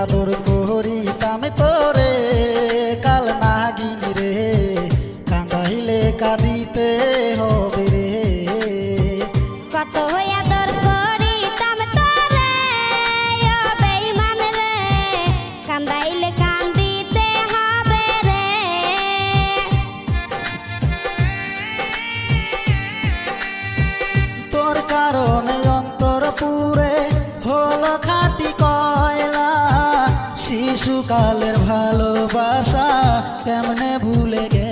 আদর করিতাম তোরে কাল নাগিন রে, কান্দাইলে কাঁদিতে হবে রে। কত আদর করিতাম তোরে ও বেঈমান রে, কান্দাইলে কান্দিতে হবে রে। তোর কারণে অন্তর পুরে হলো খাঁটি কয়লা, শিশুকালের ভালোবাসা কেমনে ভুলে গে